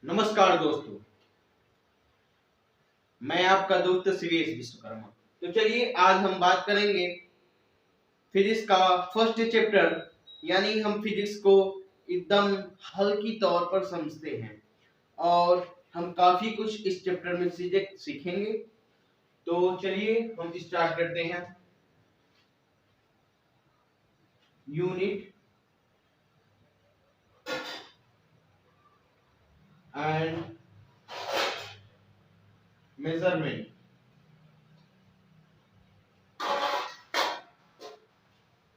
नमस्कार दोस्तों, मैं आपका दोस्त शिवेश विश्वकर्मा। तो चलिए आज हम बात करेंगे फिजिक्स का फर्स्ट चैप्टर, यानी हम फिजिक्स को एकदम हल्की तौर पर समझते हैं और हम काफी कुछ इस चैप्टर में सीखेंगे। तो चलिए हम स्टार्ट करते हैं। Unit and measurement.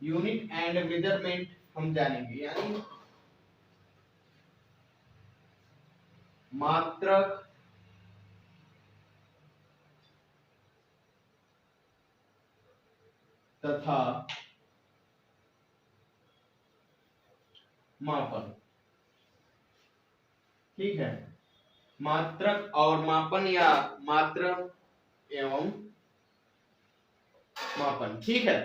Unit and measurement हम जानेंगे, यानी मात्रक तथा मापन। ठीक है, मात्रक और मापन या मात्रा एवं मापन। ठीक है,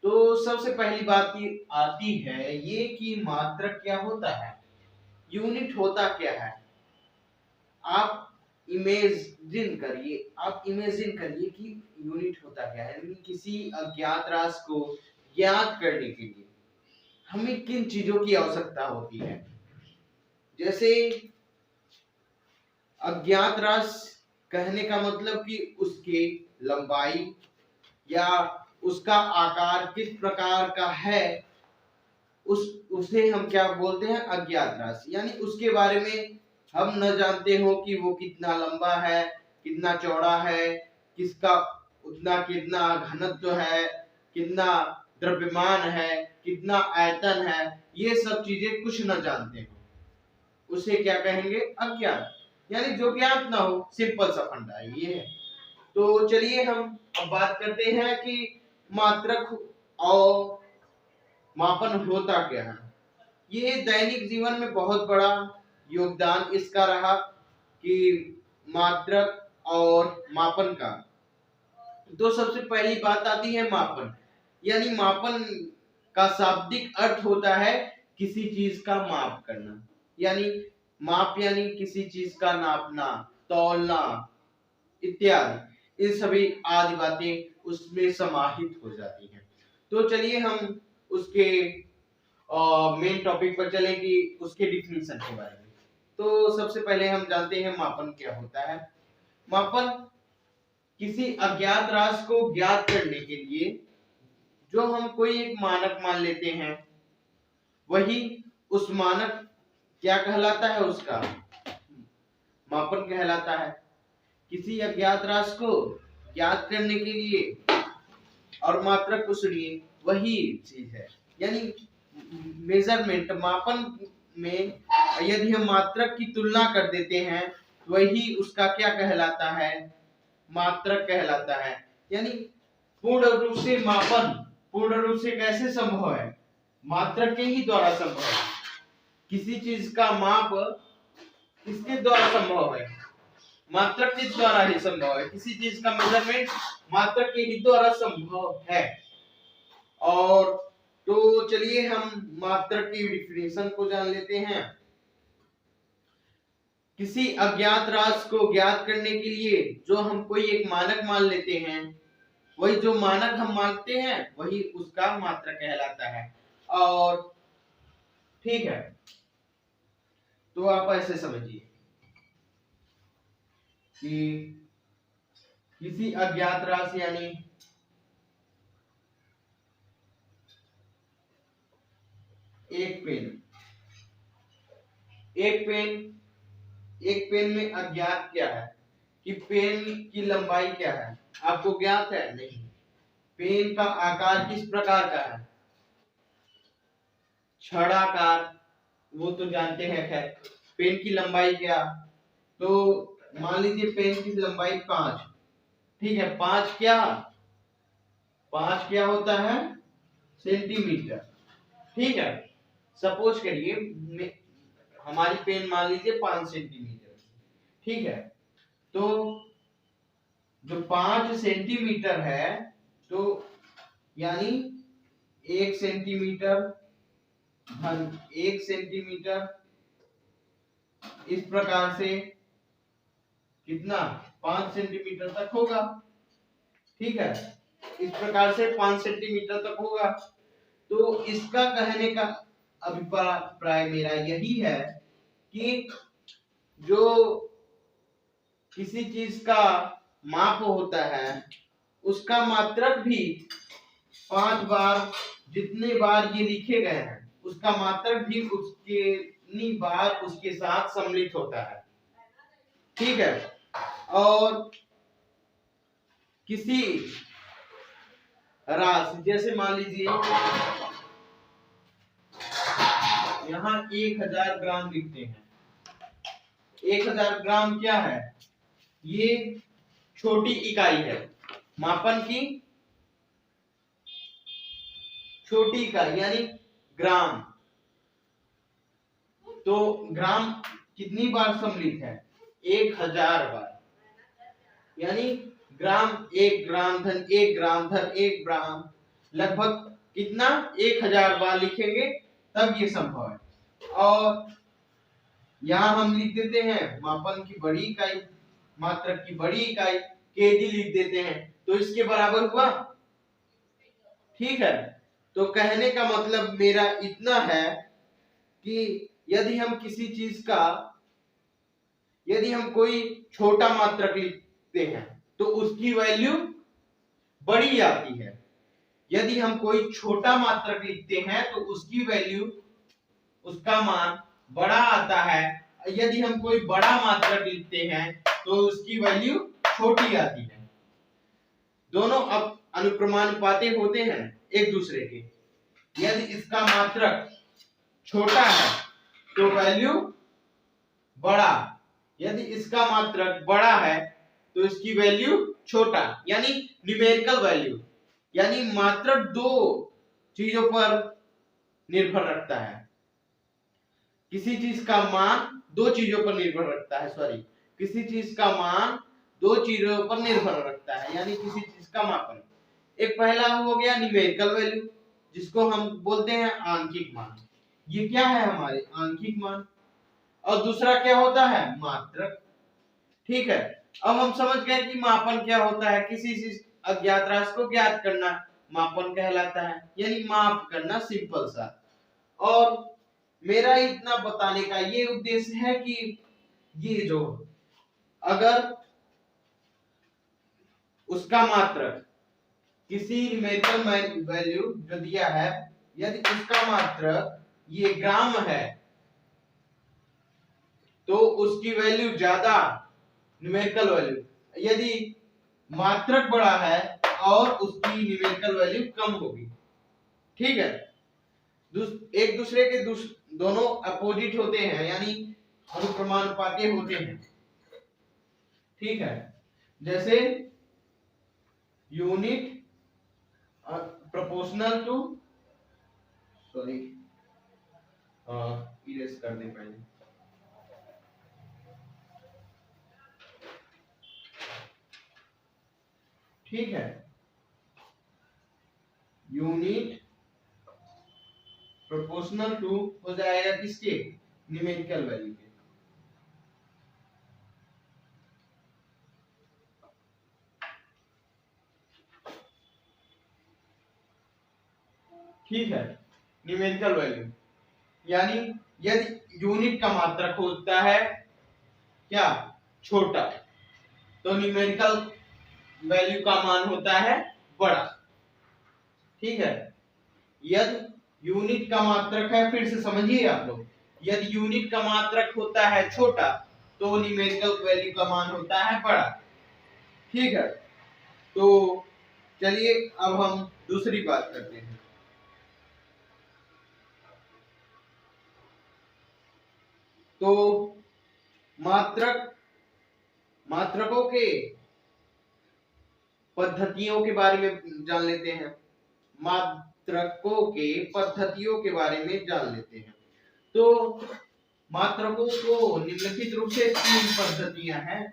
तो सबसे पहली बात ये आती है ये कि मात्रक क्या होता है, यूनिट होता क्या है। आप इमेजिन करिए कि यूनिट होता क्या है। यानी किसी अज्ञात राशि को ज्ञात करने के लिए हमें किन चीजों की आवश्यकता होती है। जैसे अज्ञात राशि कहने का मतलब कि उसकी लंबाई या उसका आकार किस प्रकार का है, उसे हम क्या बोलते हैं, अज्ञात राशि। यानी उसके बारे में हम न जानते हो कि वो कितना लंबा है, कितना चौड़ा है, किसका उतना कितना घनत्व है, कितना द्रव्यमान है, कितना आयतन है, ये सब चीजें कुछ न जानते हो, उसे क्या कहेंगे, अज्ञात। यानी जो ज्ञात ना हो, सिंपल सा फंडा ये है। तो चलिए हम अब बात करते हैं कि मात्रक और मापन होता क्या है। ये दैनिक जीवन में बहुत बड़ा योगदान इसका रहा कि मात्रक और मापन का। तो सबसे पहली बात आती है मापन। यानी मापन का शाब्दिक अर्थ होता है किसी चीज का माप करना। यानी माप यानी किसी चीज का नापना, तौलना इत्यादि, इन सभी आदि बातें उसमें समाहित हो जाती हैं। तो चलिए हम उसके मेन टॉपिक पर चले कि उसके डिफिनीशन के बारे में। तो सबसे पहले हम जानते हैं मापन क्या होता है। मापन किसी अज्ञात राशि को ज्ञात करने के लिए जो हम कोई एक मानक मान लेते हैं, वही उस मानक क्या कहलाता है, उसका मापन कहलाता है। किसी अज्ञात राशि को ज्ञात करने के लिए और मात्रक कुछ नहीं, वही चीज है। यानी मेजरमेंट, मापन में यदि हम मात्रक की तुलना कर देते हैं, वही उसका क्या कहलाता है, मात्रक कहलाता है। यानी पूर्ण रूप से मापन पूर्ण रूप से कैसे संभव है, मात्रक के ही द्वारा संभव है। किसी चीज का माप किसके द्वारा संभव है, मात्रक के द्वारा ही संभव है। किसी चीज का मेजरमेंट मात्रक के ही द्वारा संभव है। और तो चलिए हम मात्रक की डिफिनेशन को जान लेते हैं। किसी अज्ञात राशि को ज्ञात करने के लिए जो हम कोई एक मानक मान लेते हैं, वही जो मानक हम मानते हैं वही उसका मात्रक कहलाता है। और ठीक है, तो आप ऐसे समझिए कि किसी अज्ञात राशि यानी एक पेन में अज्ञात क्या है कि पेन की लंबाई क्या है, आपको ज्ञात है नहीं। पेन का आकार किस प्रकार का है, छड़ाकार, वो तो जानते हैं। खैर, पेन की लंबाई क्या, तो मान लीजिए पेन की लंबाई 5। ठीक है, 5 क्या होता है, सेंटीमीटर। ठीक है, सपोज करिए हमारी पेन मान लीजिए 5 सेंटीमीटर। ठीक है, तो जो 5 सेंटीमीटर है, तो यानी 1 सेंटीमीटर इस प्रकार से कितना 5 सेंटीमीटर तक होगा। ठीक है, इस प्रकार से 5 सेंटीमीटर तक होगा। तो इसका कहने का अभिप्राय मेरा यही है कि जो किसी चीज का माप होता है उसका मात्रक भी 5 बार, जितने बार ये लिखे गए हैं उसका मात्रक भी उसके बार उसके साथ सम्मिलित होता है। ठीक है, और किसी राशि, जैसे मान लीजिए यहाँ 1000 ग्राम लिखते हैं। 1000 ग्राम क्या है? ये छोटी इकाई है, मापन की छोटी इकाई यानी ग्राम। तो ग्राम कितनी बार सम्मिलित है? 1000 बार, यानी ग्राम, 1 ग्राम धन 1 ग्राम धन 1 ग्राम, लगभग कितना 1000 बार लिखेंगे तब ये संभव है। और यहाँ हम लिख देते हैं मापन की बड़ी इकाई, मात्रक की बड़ी इकाई केजी लिख देते हैं, तो इसके बराबर हुआ। ठीक है, तो कहने का मतलब मेरा इतना है कि यदि हम किसी चीज का, यदि हम कोई छोटा मात्रक लिखते हैं तो उसकी वैल्यू बड़ी आती है। यदि हम कोई छोटा मात्रक लिखते हैं तो उसकी वैल्यू, उसका मान बड़ा आता है। यदि हम कोई बड़ा मात्रक लिखते हैं तो उसकी वैल्यू छोटी आती है। दोनों अब अनुक्रमानुपाती होते हैं एक दूसरे के। यदि इसका मात्रक छोटा है तो वैल्यू बड़ा, यदि इसका मात्रक बड़ा है तो इसकी वैल्यू छोटा, यानी न्यूमेरिकल वैल्यू, यानी मात्रक दो चीजों पर निर्भर रखता है। किसी चीज का मान दो चीजों पर निर्भर रखता है, सॉरी, किसी चीज का मान दो चीजों पर निर्भर रखता है, यानी किसी चीज का मापन। एक पहला हो गया न्यूमेरिकल वैल्यू, जिसको हम बोलते हैं आंकिक मान। ये क्या है? हमारे आंकिक मान। और दूसरा क्या होता है? मात्रक। ठीक है, अब हम समझ गए कि मापन क्या होता है। किसी चीज अज्ञात राशि को ज्ञात करना मापन कहलाता है, यानी माप करना, सिंपल सा। और मेरा इतना बताने का ये उद्देश्य है कि ये जो, अगर उसका मात्रक किसी न्यूमेरिकल वैल्यू जो दिया है, यदि उसका मात्रक ये ग्राम है तो उसकी वैल्यू ज्यादा, न्यूमेरिकल वैल्यू। यदि मात्रक बड़ा है और उसकी न्यूमेरिकल वैल्यू कम होगी। ठीक है, एक दूसरे के दोनों अपोजिट होते हैं, यानी अनुक्रमानुपाती होते हैं। ठीक है, जैसे unit proportional to, sorry erase कर दें पहले। ठीक है, यूनिट प्रोपोर्शनल टू हो जाएगा किसके? न्यूमेरिकल वैल्यू के। ठीक है, न्यूमेरिकल वैल्यू यानी यदि यूनिट का मात्रक होता है क्या? छोटा, तो न्यूमेरिकल वैल्यू का मान होता है बड़ा। ठीक है, यदि यूनिट का मात्रक है, फिर से समझिए आप लोग, यदि यूनिट का मात्रक होता है छोटा तो न्यूमेरिकल वैल्यू का मान होता है बड़ा। ठीक है, तो चलिए अब हम दूसरी बात करते हैं। तो मात्रकों के पद्धतियों के बारे में जान लेते हैं। मात्रकों के पद्धतियों के बारे में जान लेते हैं। तो मात्रकों को निम्नलिखित रूप से 3 पद्धतियां हैं।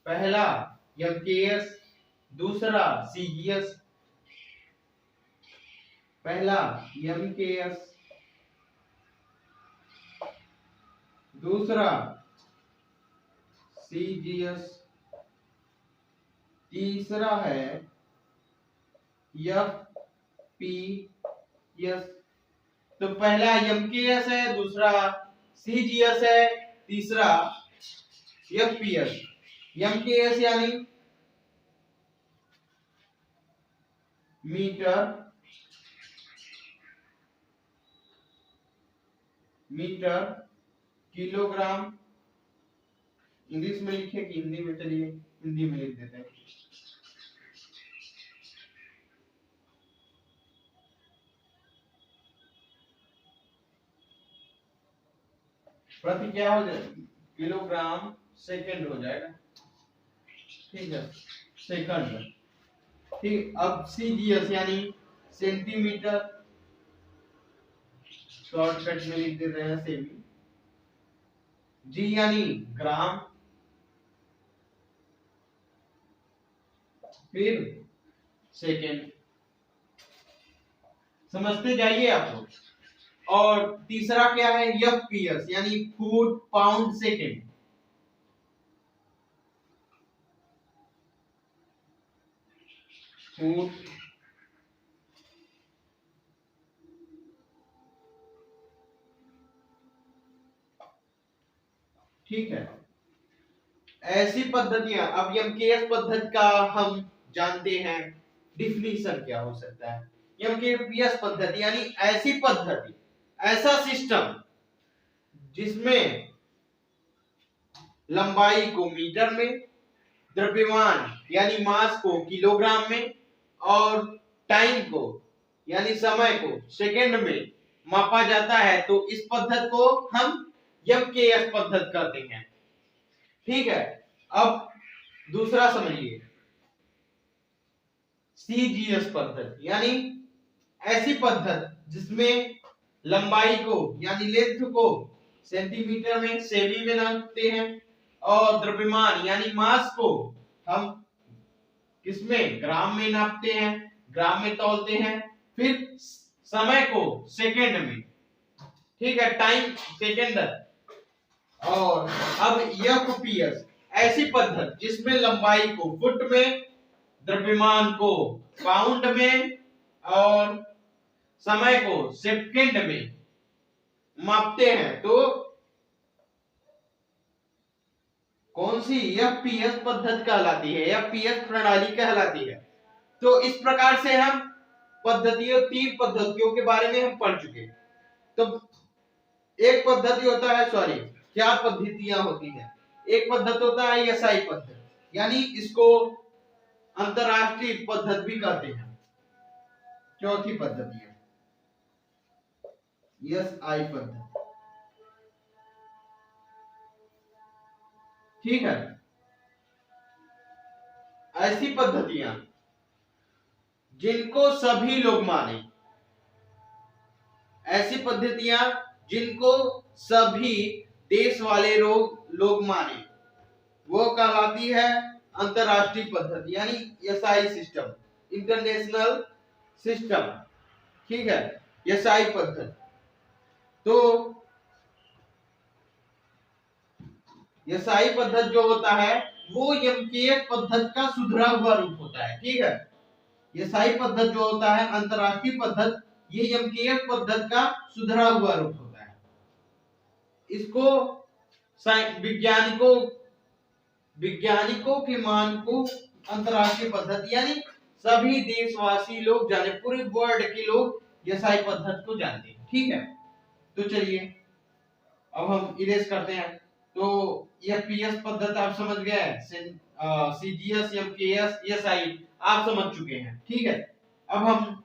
पहला एमकेएस, दूसरा सीजीएस, पहला एमकेएस, दूसरा CGS, तीसरा है FPS। तो पहला MKS है, दूसरा CGS है, तीसरा FPS। MKS यानी मीटर किलोग्राम, इंग्लिश में लिखे कि हिंदी में, चलिए हिंदी में लिख देते हैं। प्रति क्या हो जाएगा, किलोग्राम सेकंड हो जाएगा, ठीक है, सेकंड। ठीक, अब CGS यानी सेंटीमीटर, शॉर्टकट में लिख देते हैं सेमी। G यानी ग्राम, फिर सेकंड, समझते जाइए आप लोग। और तीसरा क्या है, FPS यानी फुट पाउंड सेकंड। फुट ठीक है। ऐसी पद्धतियां, अब MKS पद्धति का हम जानते हैं डिफिनीशन क्या हो सकता है। MKS पद्धति यानी ऐसी पद्धति, ऐसा सिस्टम जिसमें लंबाई को मीटर में, द्रव्यमान यानी मास को किलोग्राम में, और टाइम को यानी समय को सेकंड में मापा जाता है, तो इस पद्धति को हम MKS पद्धति कहते हैं। ठीक है, अब दूसरा समझिए, CGS पद्धति यानी ऐसी पद्धति जिसमें लंबाई को यानी लेंथ को सेंटीमीटर में, सेमी में नापते हैं, और द्रव्यमान यानी मास को हम किसमें, ग्राम में नापते हैं, ग्राम में तौलते हैं, फिर समय को सेकंड में, ठीक है, टाइम सेकंड। और अब FPS ऐसी पद्धति जिसमें लंबाई को फुट में, द्रव्यमान को पाउंड में, और समय को सेकंड में मापते हैं, तो कौन सी, FPS पद्धति कहलाती है, FPS प्रणाली कहलाती है। तो इस प्रकार से हम पद्धतियों, 3 पद्धतियों के बारे में हम पढ़ चुके। तो एक पद्धति होता है, सॉरी, क्या पद्धतियां होती हैं, एक पद्धति होता है SI पद्धति, यानी इसको अंतरराष्ट्रीय पद्धति भी कहते हैं। चौथी पद्धति है SI पद्धति, ठीक है। ऐसी पद्धतियां जिनको सभी लोग माने, ऐसी पद्धतियां जिनको सभी देश वाले लोग माने, वो कहलाती है अंतरराष्ट्रीय पद्धति यानी SI सिस्टम, इंटरनेशनल सिस्टम, ठीक है, SI पद्धति। तो SI पद्धति जो होता है वो MKS पद्धति का सुधरा हुआ रूप होता है, ठीक है। SI पद्धति जो होता है, अंतरराष्ट्रीय पद्धति, ये MKS पद्धति का सुधरा हुआ रूप होता है। इसको वैज्ञानिकों के मानकों अंतरराष्ट्रीय पद्धति यानी सभी देशवासी लोग जाने, पूरे वर्ल्ड के लोग SI पद्धति को जानते हैं, ठीक है। तो चलिए अब हम इरेज करते हैं। तो FPS पद्धति आप समझ गए, CGS, MKS, SI आप समझ चुके हैं, ठीक है। अब हम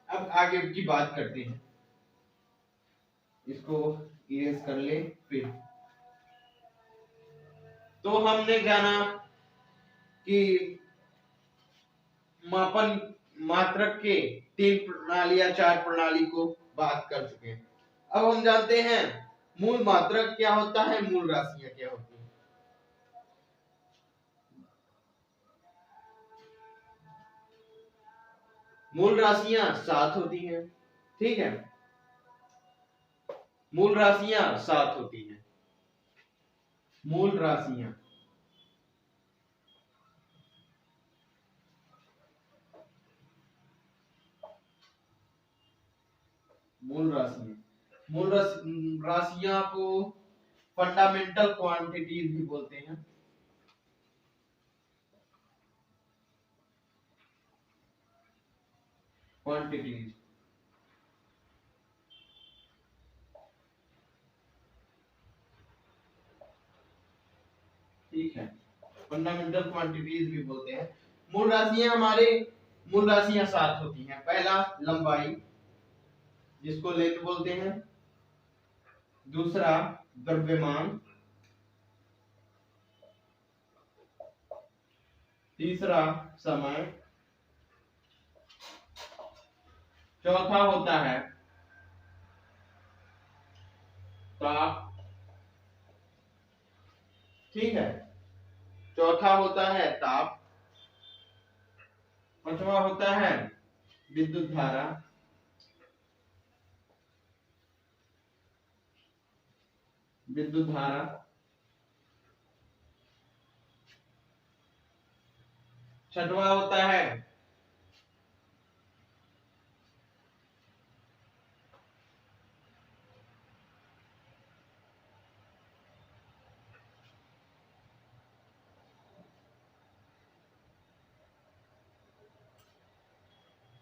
आगे की बात करते हैं, इसको इरेज कर ले। फिर तो हमने जाना कि मापन मात्रक के 3 प्रणाली या 4 प्रणाली को बात कर चुके हैं। अब हम जानते हैं मूल मात्रक क्या होता है, मूल राशियां क्या होती हैं। मूल राशियां 7 होती हैं, ठीक है, मूल राशियां 7 होती हैं। मूल राशियां। मूल राशियां को फंडामेंटल क्वांटिटीज भी बोलते हैं। क्वांटिटीज, ठीक है, फंडामेंटल क्वांटिटीज भी बोलते हैं। मूल राशियां मूल राशियां 7 होती हैं। पहला लंबाई, जिसको लेंथ बोलते हैं। दूसरा द्रव्यमान। तीसरा समय। चौथा होता है ताप, ठीक है, चौथा होता है ताप। पांचवा होता है विद्युत धारा। छठवा होता है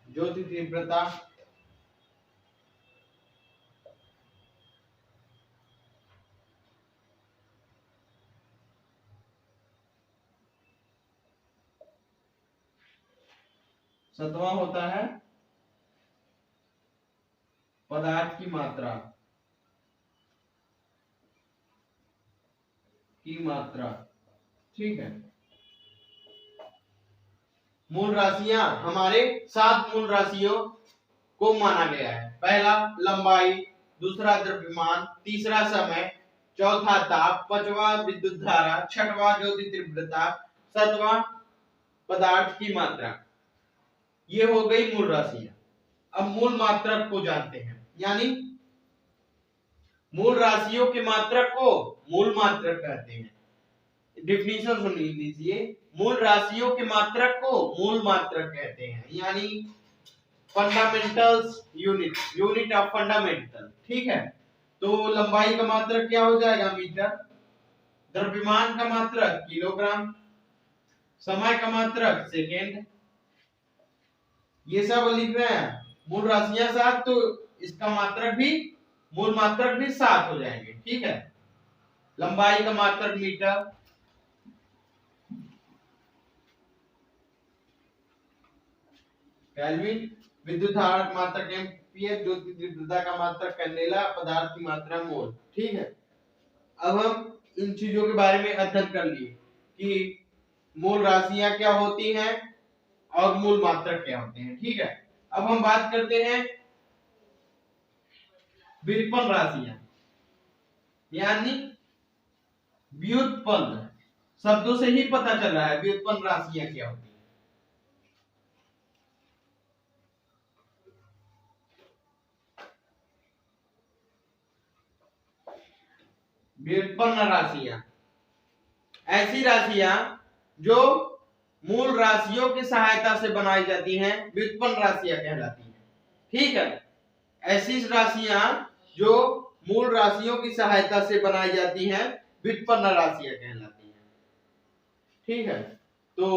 ज्योति तीव्रता। सातवां होता है पदार्थ की मात्रा। ठीक है। मूल राशियां, हमारे 7 मूल राशियों को माना गया है। पहला लंबाई, दूसरा द्रव्यमान, तीसरा समय, चौथा ताप, पांचवा विद्युत धारा, छठवां ज्योति तीव्रता, सातवां पदार्थ की मात्रा। ये हो गई मूल राशियां। अब मूल मात्रक को जानते हैं, यानी मूल राशियों के मात्रक को मूल मात्रक कहते हैं। डिफिनीशन सुन लीजिए, मूल राशियों के मात्रक को मूल मात्रक कहते हैं, यानी फंडामेंटल्स यूनिट ऑफ फंडामेंटल, ठीक है। तो लंबाई का मात्रक क्या हो जाएगा? मीटर। द्रव्यमान का मात्रक किलोग्राम। समय का मात्रक सेकेंड। ये सब लिख रहे हैं। मूल राशियां 7, तो इसका मात्रक भी, मूल मात्रक भी 7 हो जाएंगे, ठीक है। लंबाई का मात्रक मीटर, केल्विन। विद्युत धारा का मात्रक एम्पीयर। ज्योति तीव्रता का मात्रक कैंडेला। पदार्थ की मात्रा मोल, ठीक है। अब हम इन चीजों के बारे में अध्ययन कर लिए कि मूल राशियां क्या होती हैं और मूल मात्रक क्या होते हैं, ठीक है। अब हम बात करते हैं व्युत्पन्न राशियां, यानी व्युत्पन्न। शब्दों से ही पता चल रहा है व्युत्पन्न राशियां क्या होती हैं। व्युत्पन्न राशियां ऐसी राशियां जो मूल राशियों की सहायता से बनाई जाती हैं, व्युत्पन्न राशियां कहलाती हैं, ठीक है। ऐसी राशियां जो मूल राशियों की सहायता से बनाई जाती हैं, व्युत्पन्न राशियां कहलाती हैं, ठीक है। तो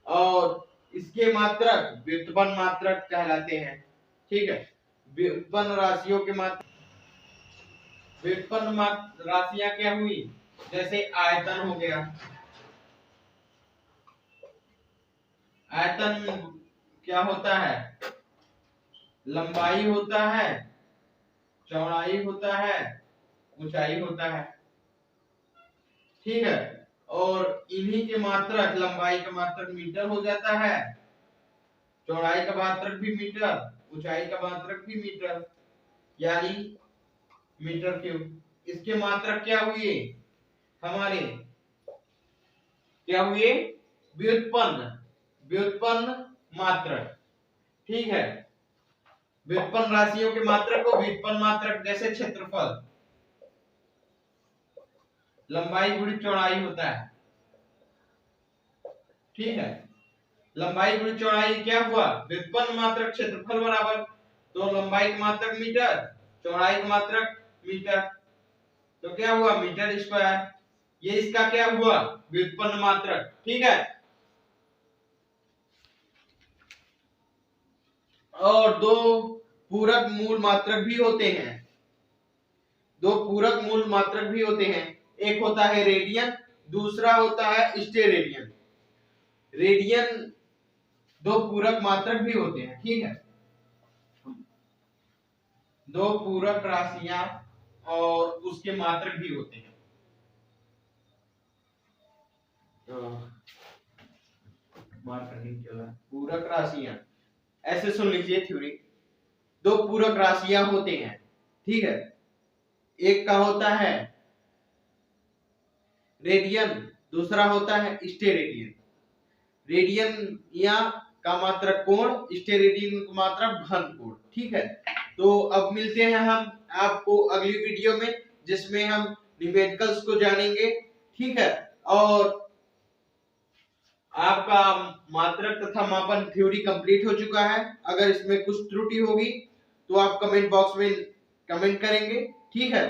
और इसके मात्रक व्युत्पन्न मात्रक कहलाते हैं, ठीक है। व्युत्पन्न राशियों के मात्रक, व्युत्पन्न राशियां क्या हुई? जैसे आयतन हो गया। आयतन क्या होता है? लंबाई होता है, चौड़ाई होता है, ऊंचाई होता है, ठीक है। और इन्हीं के मात्रक, लंबाई का मात्रक मीटर हो जाता है, चौड़ाई का मात्रक भी मीटर, ऊंचाई का मात्रक भी मीटर, यानी मीटर क्यूब। इसके मात्रक क्या हुए हमारे? क्या हुए? व्युत्पन्न मात्रक, ठीक है। व्युत्पन्न राशियों के मात्रक को व्युत्पन्न मात्रक, जैसे क्षेत्रफल, लंबाई गुणित चौड़ाई होता है। ठीक है, लंबाई गुणित चौड़ाई क्या हुआ, व्युत्पन्न मात्रक क्षेत्रफल बराबर, तो लंबाई का मात्रक मीटर, चौड़ाई का मात्रक मीटर, तो क्या हुआ मीटर स्क्वायर। ये इसका क्या हुआ, व्युत्पन्न मात्रक। ठीक है, और दो पूरक मूल मात्रक भी होते हैं, दो पूरक मूल मात्रक भी होते हैं, एक होता है रेडियन, दूसरा होता है स्टेरेडियन। रेडियन दो पूरक मात्रक भी होते हैं। ठीक है, दो पूरक राशियां और उसके मात्रक भी होते हैं। पूरक राशियां ऐसे सुन लीजिए थ्योरी, दो पूरक राशियां होते हैं। ठीक है, एक का होता है रेडियन, दूसरा होता है स्टेरेडियन। रेडियन या का मात्रक कोण, स्टेरेडियन का मात्रक घन कोण। ठीक है, तो अब मिलते हैं हम आपको अगली वीडियो में, जिसमें हम न्यूमेरिकल्स को जानेंगे। ठीक है, और आपका मात्रक तथा मापन थ्योरी कंप्लीट हो चुका है। अगर इसमें कुछ त्रुटि होगी तो आप कमेंट बॉक्स में कमेंट करेंगे। ठीक है,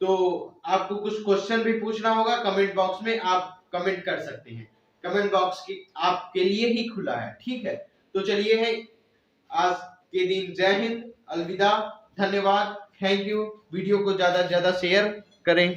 तो आपको कुछ क्वेश्चन भी पूछना होगा, कमेंट बॉक्स में आप कमेंट कर सकते हैं। कमेंट बॉक्स की आपके लिए ही खुला है। ठीक है, तो चलिए है आज के दिन जय हिंद, अलविदा, धन्यवाद, थैंक यू। वीडियो को ज्यादा से ज्यादा शेयर करें।